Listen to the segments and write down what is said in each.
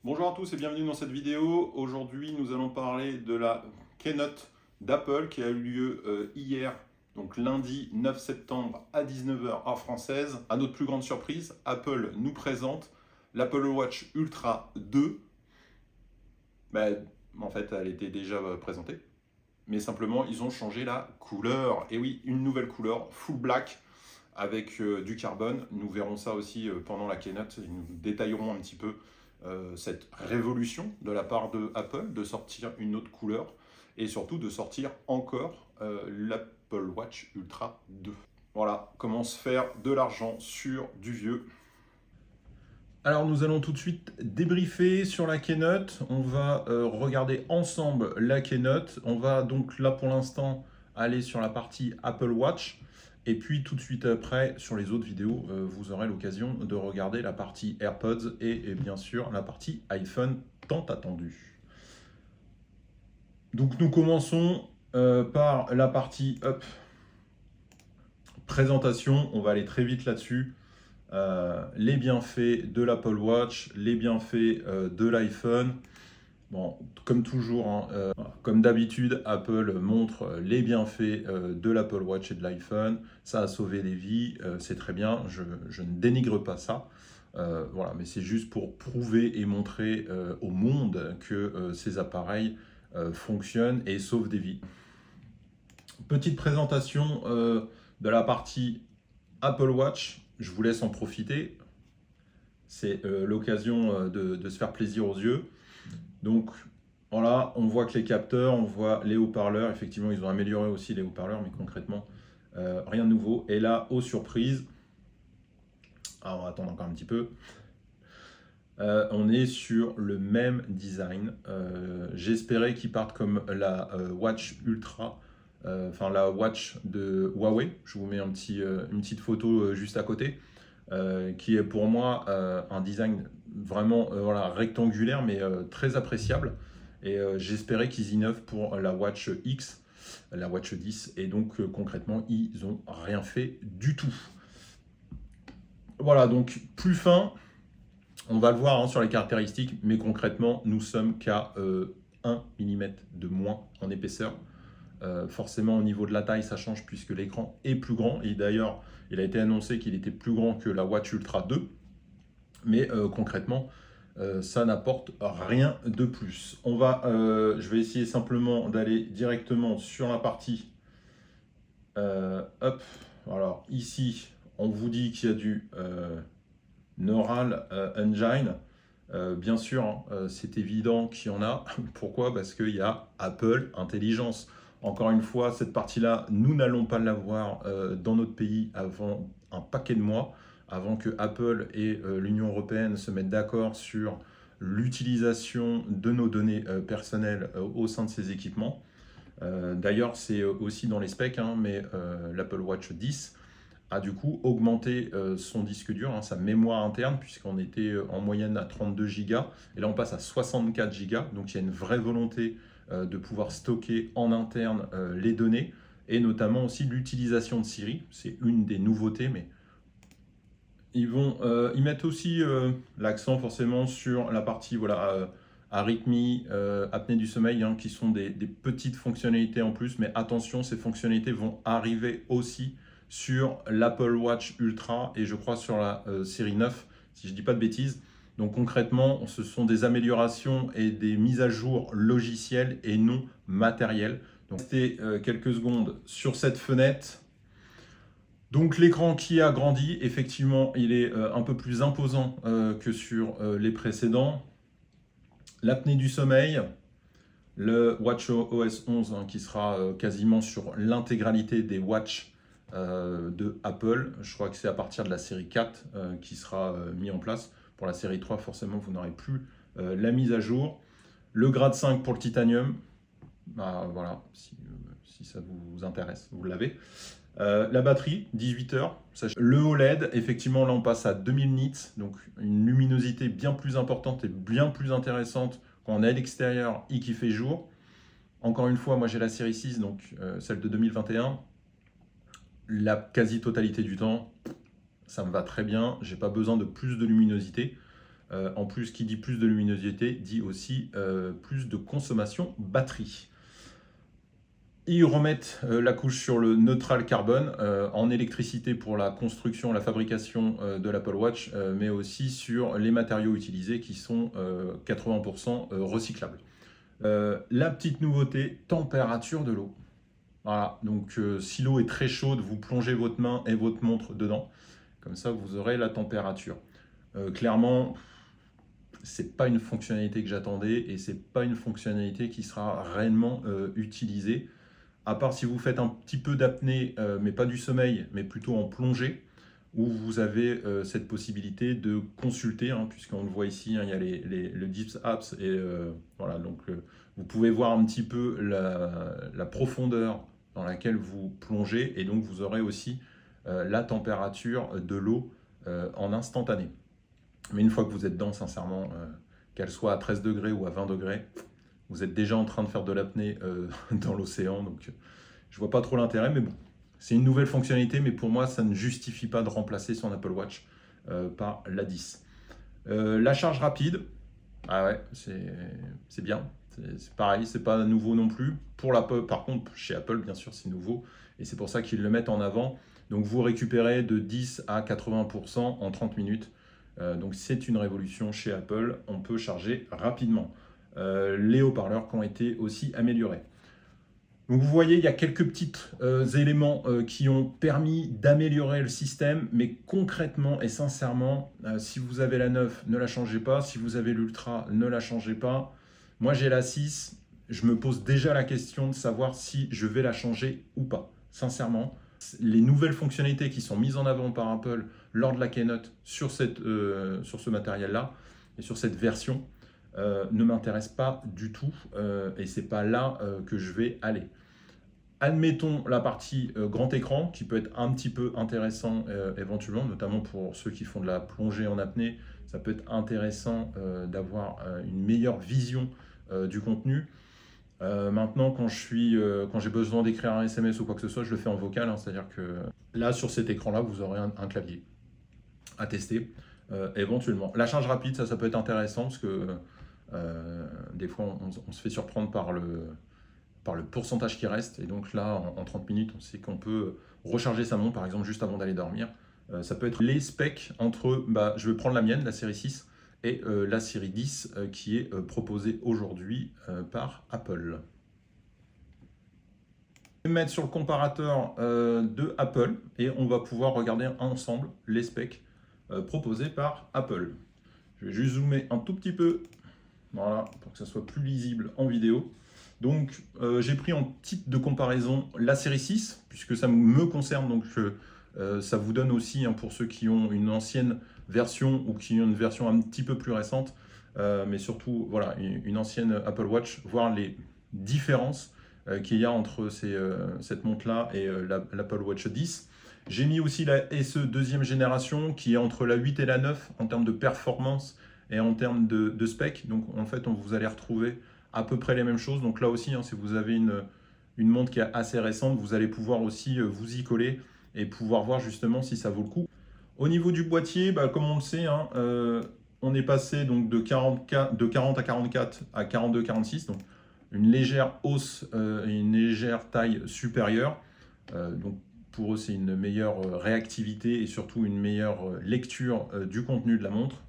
Bonjour à tous et bienvenue dans cette vidéo. Aujourd'hui, nous allons parler de la keynote d'Apple qui a eu lieu hier, donc lundi 9 septembre à 19h heure française. À notre plus grande surprise, Apple nous présente l'Apple Watch Ultra 2. En fait, elle était déjà présentée, mais simplement, ils ont changé la couleur. Et oui, une nouvelle couleur, full black, avec du carbone. Nous verrons ça aussi pendant la keynote. Nous détaillerons un petit peu cette révolution de la part de Apple de sortir une autre couleur et surtout de sortir encore l'Apple Watch Ultra 2. Voilà, comment se faire de l'argent sur du vieux. Alors nous allons tout de suite débriefer sur la keynote. On va regarder ensemble la keynote. On va donc là pour l'instant aller sur la partie Apple Watch. Et puis tout de suite après, sur les autres vidéos, vous aurez l'occasion de regarder la partie AirPods et bien sûr la partie iPhone tant attendue. Donc nous commençons par la partie présentation. On va aller très vite là-dessus. Les bienfaits de l'Apple Watch, les bienfaits de l'iPhone. Bon, comme toujours, hein, comme d'habitude, Apple montre les bienfaits de l'Apple Watch et de l'iPhone. Ça a sauvé des vies, c'est très bien, je ne dénigre pas ça. Voilà, mais c'est juste pour prouver et montrer au monde que ces appareils fonctionnent et sauvent des vies. Petite présentation de la partie Apple Watch, je vous laisse en profiter. C'est l'occasion de se faire plaisir aux yeux. Donc voilà, on voit que les capteurs, on voit les haut-parleurs. Effectivement, ils ont amélioré aussi les haut-parleurs, mais concrètement, rien de nouveau. Et là, aux surprises, on va attendre encore un petit peu. On est sur le même design. J'espérais qu'ils partent comme la Watch Ultra, enfin la Watch de Huawei. Je vous mets une petite photo juste à côté. Qui est pour moi un design vraiment voilà, rectangulaire mais très appréciable. Et j'espérais qu'ils innovent pour la Watch X, la Watch 10, et donc concrètement, ils n'ont rien fait du tout. Voilà, donc plus fin, on va le voir hein, sur les caractéristiques, mais concrètement, nous sommes qu'à 1 mm de moins en épaisseur. Forcément, au niveau de la taille, ça change puisque l'écran est plus grand. Et d'ailleurs, il a été annoncé qu'il était plus grand que la Watch Ultra 2. Mais concrètement, ça n'apporte rien de plus. Je vais essayer simplement d'aller directement sur la partie. Alors ici, on vous dit qu'il y a du Neural Engine. Bien sûr, hein, c'est évident qu'il y en a. Pourquoi? Parce qu'il y a Apple Intelligence. Encore une fois, cette partie-là, nous n'allons pas l'avoir dans notre pays avant un paquet de mois, avant que Apple et l'Union européenne se mettent d'accord sur l'utilisation de nos données personnelles au sein de ces équipements. D'ailleurs, c'est aussi dans les specs, hein, mais l'Apple Watch 10 a du coup augmenté son disque dur, hein, sa mémoire interne, puisqu'on était en moyenne à 32 Go, et là on passe à 64 Go, donc il y a une vraie volonté de pouvoir stocker en interne les données, et notamment aussi l'utilisation de Siri, c'est une des nouveautés, mais ils mettent aussi l'accent forcément sur la partie voilà, arythmie, apnée du sommeil, hein, qui sont des petites fonctionnalités en plus, mais attention, ces fonctionnalités vont arriver aussi sur l'Apple Watch Ultra et je crois sur la série 9, si je ne dis pas de bêtises. Donc concrètement, ce sont des améliorations et des mises à jour logicielles et non matérielles. Donc restez quelques secondes sur cette fenêtre. Donc l'écran qui a grandi, effectivement, il est un peu plus imposant que sur les précédents. L'apnée du sommeil, le WatchOS 11 hein, qui sera quasiment sur l'intégralité des watches de Apple. Je crois que c'est à partir de la série 4 qui sera mis en place. Pour la série 3, forcément, vous n'aurez plus la mise à jour. Le grade 5 pour le titanium. Voilà, si ça vous intéresse, vous l'avez. La batterie, 18 heures. Le OLED, effectivement, là on passe à 2000 nits, donc une luminosité bien plus importante et bien plus intéressante quand on est à l'extérieur et qu'il fait jour. Encore une fois, moi j'ai la série 6, donc celle de 2021. La quasi-totalité du temps, ça me va très bien. J'ai pas besoin de plus de luminosité. En plus, qui dit plus de luminosité, dit aussi plus de consommation batterie. Ils remettent la couche sur le neutral carbone en électricité pour la construction, la fabrication de l'Apple Watch, mais aussi sur les matériaux utilisés qui sont 80% recyclables. La petite nouveauté, température de l'eau. Voilà, donc si l'eau est très chaude, vous plongez votre main et votre montre dedans. Comme ça, vous aurez la température. Clairement, c'est pas une fonctionnalité que j'attendais et c'est pas une fonctionnalité qui sera réellement utilisée. À part si vous faites un petit peu d'apnée, mais pas du sommeil, mais plutôt en plongée, où vous avez cette possibilité de consulter, hein, puisqu'on le voit ici, hein, il y a le Deep Apps, et voilà, donc vous pouvez voir un petit peu la profondeur dans laquelle vous plongez, et donc vous aurez aussi la température de l'eau en instantané. Mais une fois que vous êtes dedans, sincèrement, qu'elle soit à 13 degrés ou à 20 degrés, vous êtes déjà en train de faire de l'apnée dans l'océan, donc je vois pas trop l'intérêt, mais bon, c'est une nouvelle fonctionnalité, mais pour moi, ça ne justifie pas de remplacer son Apple Watch par la 10. La charge rapide, ah ouais, c'est bien, c'est pareil, c'est pas nouveau non plus. Pour l'Apple, par contre, chez Apple, bien sûr, c'est nouveau, et c'est pour ça qu'ils le mettent en avant. Donc vous récupérez de 10 à 80% en 30 minutes. Donc c'est une révolution chez Apple, on peut charger rapidement. Les haut-parleurs qui ont été aussi améliorés. Donc vous voyez, il y a quelques petits éléments qui ont permis d'améliorer le système, mais concrètement et sincèrement, si vous avez la 9, ne la changez pas. Si vous avez l'Ultra, ne la changez pas. Moi j'ai la 6, je me pose déjà la question de savoir si je vais la changer ou pas. Sincèrement, les nouvelles fonctionnalités qui sont mises en avant par Apple lors de la keynote sur ce matériel-là et sur cette version, ne m'intéresse pas du tout et c'est pas là que je vais aller. Admettons la partie grand écran qui peut être un petit peu intéressant éventuellement, notamment pour ceux qui font de la plongée en apnée. Ça peut être intéressant d'avoir une meilleure vision du contenu. Maintenant, quand j'ai besoin d'écrire un SMS ou quoi que ce soit, je le fais en vocal, hein, c'est-à-dire que là, sur cet écran-là, vous aurez un clavier à tester éventuellement. La charge rapide, ça peut être intéressant parce que des fois, on se fait surprendre par le pourcentage qui reste. Et donc là, en 30 minutes, on sait qu'on peut recharger sa montre, par exemple, juste avant d'aller dormir. Ça peut être les specs entre, je vais prendre la mienne, la série 6, et la série 10 qui est proposée aujourd'hui par Apple. Je vais mettre sur le comparateur de Apple et on va pouvoir regarder ensemble les specs proposés par Apple. Je vais juste zoomer un tout petit peu, voilà, pour que ça soit plus lisible en vidéo. Donc j'ai pris en titre de comparaison la série 6, puisque ça me concerne, donc ça vous donne aussi, hein, pour ceux qui ont une ancienne version ou qui ont une version un petit peu plus récente, mais surtout voilà, une ancienne Apple Watch, voir les différences qu'il y a entre cette montre-là et l'Apple Watch 10. J'ai mis aussi la SE deuxième génération qui est entre la 8 et la 9 en termes de performance et en termes de spec. Donc en fait, vous allez retrouver à peu près les mêmes choses. Donc là aussi, hein, si vous avez une montre qui est assez récente, vous allez pouvoir aussi vous y coller et pouvoir voir justement si ça vaut le coup. Au niveau du boîtier, comme on le sait, hein, on est passé donc de 40 à 44 à 42-46, donc une légère hausse et une légère taille supérieure. Donc pour eux, c'est une meilleure réactivité et surtout une meilleure lecture du contenu de la montre.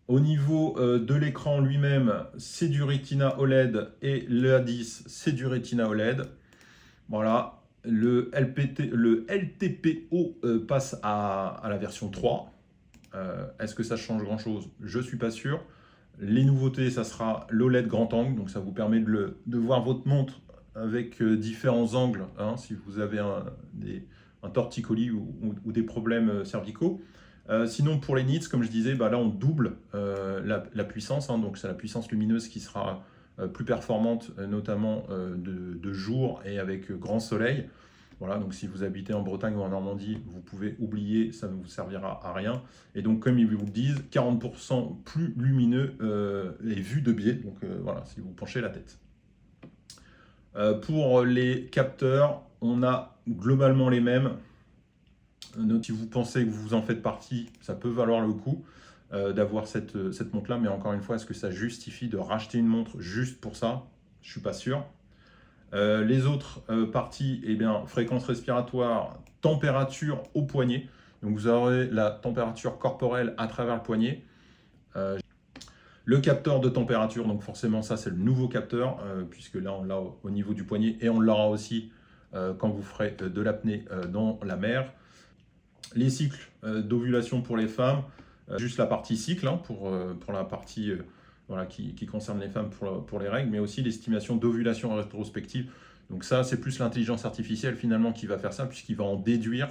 Au niveau de l'écran lui-même, c'est du Retina OLED et le A10, c'est du Retina OLED. Voilà. Le LTPO passe à la version 3. Est-ce que ça change grand-chose? Je ne suis pas sûr. Les nouveautés, ça sera l'OLED grand angle. Donc ça vous permet de voir votre montre avec différents angles, hein, si vous avez un torticolis ou des problèmes cervicaux. Sinon, pour les nits, comme je disais, là on double la puissance. Hein, donc c'est la puissance lumineuse qui sera plus performante, notamment de jour et avec grand soleil. Voilà, donc si vous habitez en Bretagne ou en Normandie, vous pouvez oublier, ça ne vous servira à rien. Et donc comme ils vous le disent, 40% plus lumineux et vue de biais, donc voilà, si vous penchez la tête. Pour les capteurs, on a globalement les mêmes. Donc, si vous pensez que vous en faites partie, ça peut valoir le coup. d'avoir cette montre-là, mais encore une fois, est-ce que ça justifie de racheter une montre juste pour ça? Je ne suis pas sûr. Les autres parties, eh bien, fréquence respiratoire, température au poignet. Donc vous aurez la température corporelle à travers le poignet. Le capteur de température, donc forcément ça c'est le nouveau capteur, puisque là on l'a au niveau du poignet et on l'aura aussi quand vous ferez de l'apnée dans la mer. Les cycles d'ovulation pour les femmes, juste la partie cycle pour la partie voilà, qui concerne les femmes pour les règles, mais aussi l'estimation d'ovulation rétrospective. Donc ça c'est plus l'intelligence artificielle finalement qui va faire ça, puisqu'il va en déduire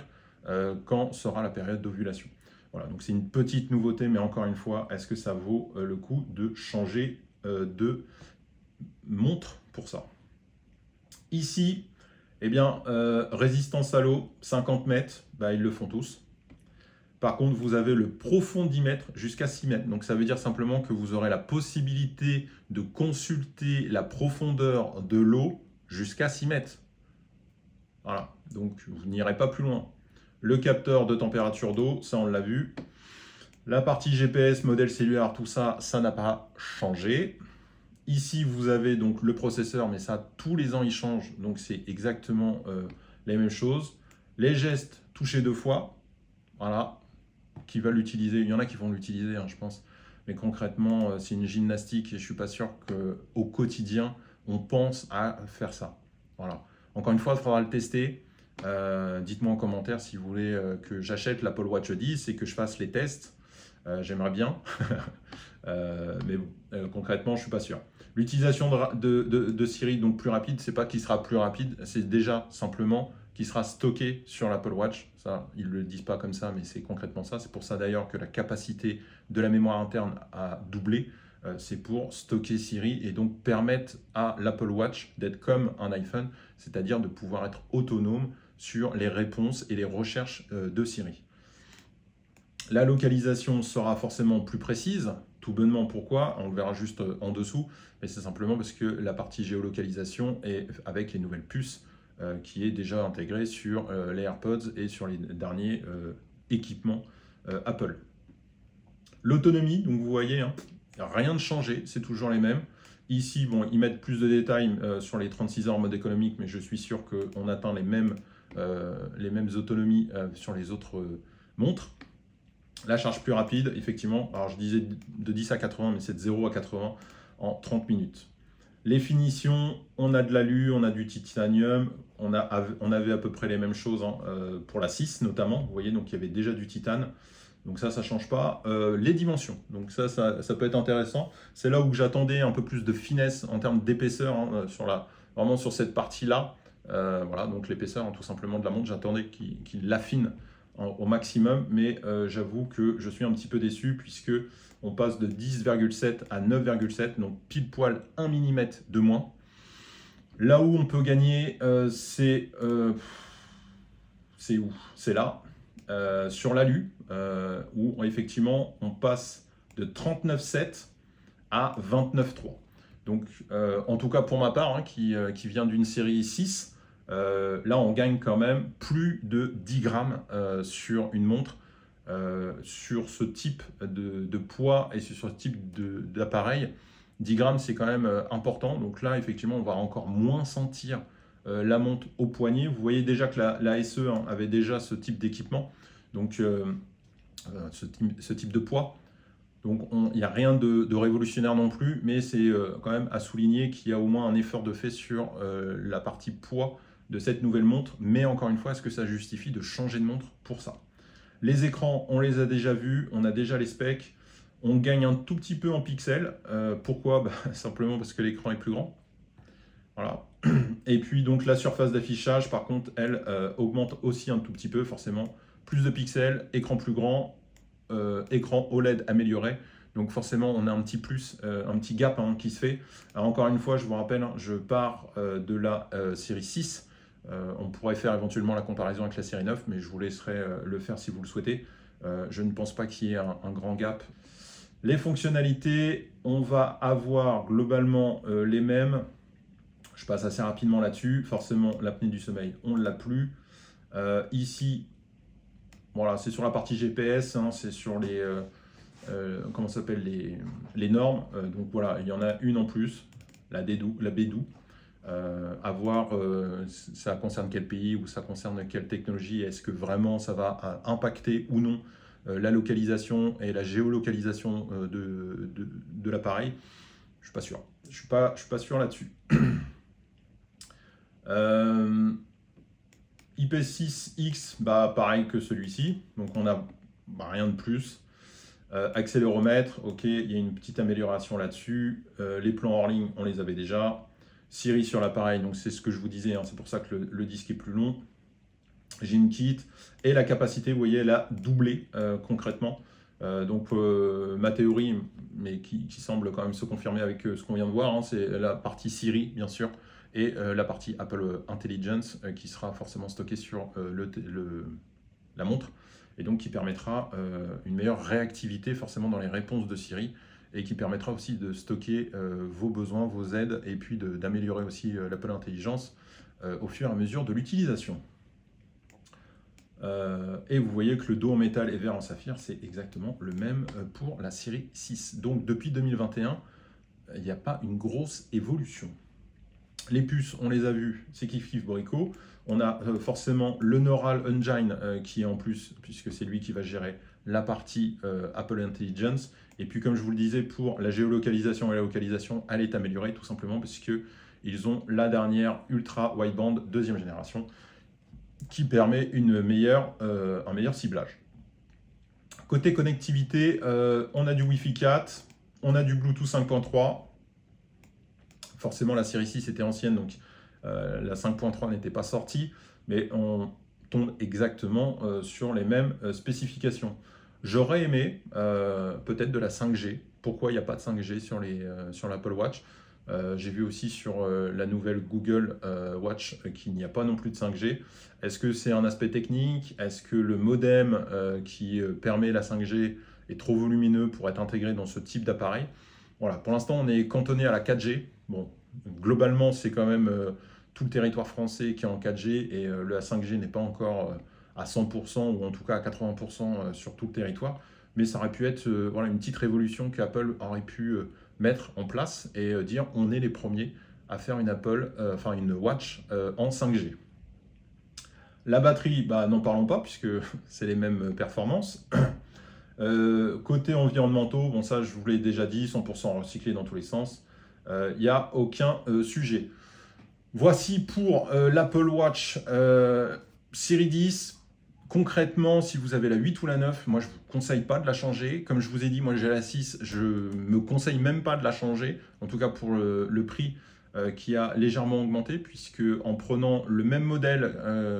quand sera la période d'ovulation. Voilà, donc c'est une petite nouveauté, mais encore une fois, est-ce que ça vaut le coup de changer de montre pour ça? Ici, eh bien, résistance à l'eau, 50 mètres, bah, ils le font tous. Par contre, vous avez le profond 10 mètres jusqu'à 6 mètres. Donc ça veut dire simplement que vous aurez la possibilité de consulter la profondeur de l'eau jusqu'à 6 mètres. Voilà, donc vous n'irez pas plus loin. Le capteur de température d'eau, ça on l'a vu. La partie GPS, modèle cellulaire, tout ça, ça n'a pas changé. Ici, vous avez donc le processeur, mais ça, tous les ans, il change. Donc, c'est exactement les mêmes choses. Les gestes, toucher 2 fois. Voilà, qui va l'utiliser. Il y en a qui vont l'utiliser, je pense. Mais concrètement, c'est une gymnastique et je ne suis pas sûr qu'au quotidien, on pense à faire ça. Voilà. Encore une fois, il faudra le tester. Dites-moi en commentaire si vous voulez que j'achète l'Apple Watch 10 et que je fasse les tests. J'aimerais bien, mais bon, concrètement, je ne suis pas sûr. L'utilisation de Siri, donc plus rapide, c'est pas qu'il sera plus rapide, c'est déjà simplement qu'il sera stocké sur l'Apple Watch. Ça, ils ne le disent pas comme ça, mais c'est concrètement ça. C'est pour ça d'ailleurs que la capacité de la mémoire interne a doublé. C'est pour stocker Siri et donc permettre à l'Apple Watch d'être comme un iPhone, c'est-à-dire de pouvoir être autonome sur les réponses et les recherches de Siri. La localisation sera forcément plus précise. Tout bonnement, pourquoi? On le verra juste en dessous, mais c'est simplement parce que la partie géolocalisation est avec les nouvelles puces qui est déjà intégrée sur les AirPods et sur les derniers équipements Apple. L'autonomie, donc vous voyez, rien de changé, c'est toujours les mêmes. Ici, bon, ils mettent plus de détails sur les 36 heures en mode économique, mais je suis sûr qu'on atteint les mêmes autonomies sur les autres montres. La charge plus rapide, effectivement, alors je disais de 10 à 80, mais c'est de 0 à 80 en 30 minutes. Les finitions, on a de l'alu, on a du titanium, on avait à peu près les mêmes choses pour la 6 notamment, vous voyez, donc il y avait déjà du titane, donc ça ne change pas. Les dimensions, donc ça peut être intéressant, c'est là où j'attendais un peu plus de finesse en termes d'épaisseur, vraiment sur cette partie-là, voilà, donc l'épaisseur tout simplement de la montre, j'attendais qu'il l'affine au maximum, mais j'avoue que je suis un petit peu déçu puisque on passe de 10,7 à 9,7, donc pile poil 1 mm de moins. Là où on peut gagner, c'est où? C'est là, sur l'alu, où effectivement on passe de 39,7 à 29,3. Donc en tout cas pour ma part, qui vient d'une série 6, là, on gagne quand même plus de 10 grammes sur une montre, sur ce type de poids et sur ce type d'appareil. 10 grammes, c'est quand même important. Donc là, effectivement, on va encore moins sentir la montre au poignet. Vous voyez déjà que la SE avait déjà ce type d'équipement, donc ce type de poids. Donc il n'y a rien de révolutionnaire non plus, mais c'est quand même à souligner qu'il y a au moins un effort de fait sur la partie poids de cette nouvelle montre, mais encore une fois, est-ce que ça justifie de changer de montre pour ça? Les écrans, on les a déjà vus, on a déjà les specs, on gagne un tout petit peu en pixels. Pourquoi? Simplement parce que l'écran est plus grand. Voilà. Et puis donc la surface d'affichage, par contre, elle augmente aussi un tout petit peu, forcément. Plus de pixels, écran plus grand, écran OLED amélioré. Donc forcément, on a un petit plus, un petit gap qui se fait. Alors, encore une fois, je vous rappelle, je pars de la série 6. On pourrait faire éventuellement la comparaison avec la série 9, mais je vous laisserai le faire si vous le souhaitez. Je ne pense pas qu'il y ait un grand gap. Les fonctionnalités, on va avoir globalement les mêmes. Je passe assez rapidement là-dessus. Forcément, l'apnée du sommeil, on ne l'a plus. Ici, voilà, c'est sur la partie GPS, c'est sur comment s'appelle les normes. Donc voilà, il y en a une en plus, la BDO. À voir, ça concerne quel pays ou ça concerne quelle technologie. Est-ce que vraiment ça va impacter ou non la localisation et la géolocalisation de l'appareil? Je suis pas sûr. Je suis pas sûr là-dessus. IP6X, bah, pareil que celui-ci. Donc on a rien de plus. Accéléromètre, ok, il y a une petite amélioration là-dessus. Les plans hors ligne, on les avait déjà. Siri sur l'appareil, donc c'est ce que je vous disais, hein, c'est pour ça que le disque est plus long. J'ai une kit et la capacité, vous voyez, elle a doublé concrètement. Donc ma théorie, mais qui semble quand même se confirmer avec ce qu'on vient de voir, hein, c'est la partie Siri, bien sûr, et la partie Apple Intelligence qui sera forcément stockée sur la montre, et donc qui permettra une meilleure réactivité forcément dans les réponses de Siri, et qui permettra aussi de stocker vos besoins, vos aides, et puis d'améliorer aussi l'Apple Intelligence au fur et à mesure de l'utilisation. Et vous voyez que le dos en métal et vert en saphir, c'est exactement le même pour la série 6. Donc depuis 2021, il n'y a pas une grosse évolution. Les puces, on les a vues, c'est kiff Borico. On a forcément le Neural Engine qui est en plus, puisque c'est lui qui va gérer la partie Apple Intelligence. Et puis comme je vous le disais, pour la géolocalisation et la localisation, elle est améliorée tout simplement parce qu'ils ont la dernière Ultra Wideband 2e génération qui permet un meilleur ciblage. Côté connectivité, on a du Wi-Fi 4, on a du Bluetooth 5.3. Forcément, la série 6 était ancienne, donc la 5.3 n'était pas sortie, mais on tombe exactement sur les mêmes spécifications. J'aurais aimé peut-être de la 5G. Pourquoi il n'y a pas de 5G sur l'Apple Watch? J'ai vu aussi sur la nouvelle Google Watch qu'il n'y a pas non plus de 5G. Est-ce que c'est un aspect technique? Est-ce que le modem qui permet la 5G est trop volumineux pour être intégré dans ce type d'appareil? Voilà, pour l'instant, on est cantonné à la 4G. Bon, globalement, c'est quand même tout le territoire français qui est en 4G, et la 5G n'est pas encore à 100% ou en tout cas à 80% sur tout le territoire. Mais ça aurait pu être voilà, une petite révolution qu'Apple aurait pu mettre en place et dire on est les premiers à faire une une watch en 5G. La batterie, bah, n'en parlons pas puisque c'est les mêmes performances. Côté environnementaux, bon ça je vous l'ai déjà dit, 100% recyclé dans tous les sens. Il n'y a aucun sujet. Voici pour l'Apple Watch Série 10. Concrètement, si vous avez la 8 ou la 9, moi je ne vous conseille pas de la changer. Comme je vous ai dit, moi j'ai la 6, je ne me conseille même pas de la changer. En tout cas pour le prix qui a légèrement augmenté, puisque en prenant le même modèle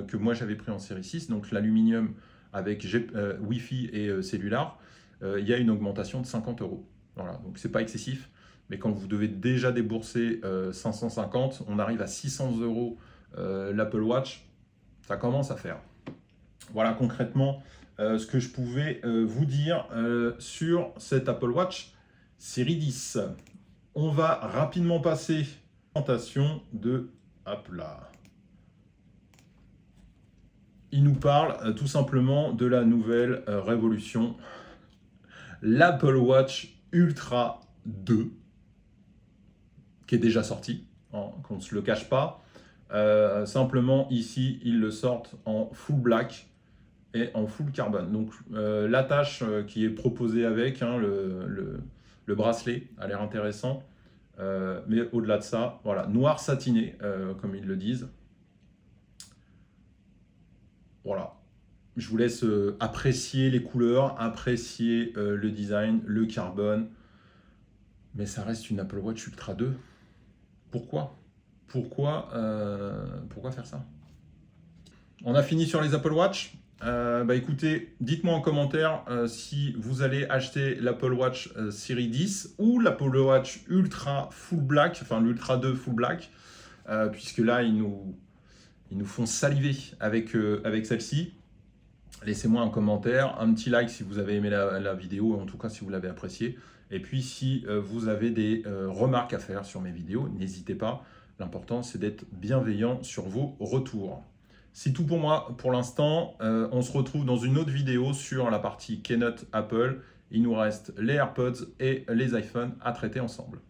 que moi j'avais pris en série 6, donc l'aluminium avec Wi-Fi et cellulaire, il y a une augmentation de 50 €. Voilà, donc c'est pas excessif. Mais quand vous devez déjà débourser 550, on arrive à 600 € l'Apple Watch, ça commence à faire. Voilà concrètement ce que je pouvais vous dire sur cette Apple Watch série 10. On va rapidement passer à la présentation de Apple. Il nous parle tout simplement de la nouvelle révolution, l'Apple Watch Ultra 2, qui est déjà sorti, hein, qu'on ne se le cache pas. Simplement ici, ils le sortent en full black et en full carbone. Donc l'attache qui est proposée avec, hein, le bracelet a l'air intéressant. Mais au-delà de ça, voilà, noir satiné, comme ils le disent. Voilà. Je vous laisse apprécier les couleurs, apprécier le design, le carbone. Mais ça reste une Apple Watch Ultra 2. Pourquoi faire ça? On a fini sur les Apple Watch. Écoutez, dites-moi en commentaire si vous allez acheter l'Apple Watch Série 10 ou l'Apple Watch Ultra Full Black, enfin l'Ultra 2 Full Black, puisque là, ils nous font saliver avec celle-ci. Laissez-moi un commentaire, un petit like si vous avez aimé la vidéo, en tout cas si vous l'avez appréciée. Et puis si vous avez des remarques à faire sur mes vidéos, n'hésitez pas. L'important, c'est d'être bienveillant sur vos retours. C'est tout pour moi pour l'instant. On se retrouve dans une autre vidéo sur la partie Keynote Apple Il nous reste les AirPods et les iPhones à traiter ensemble.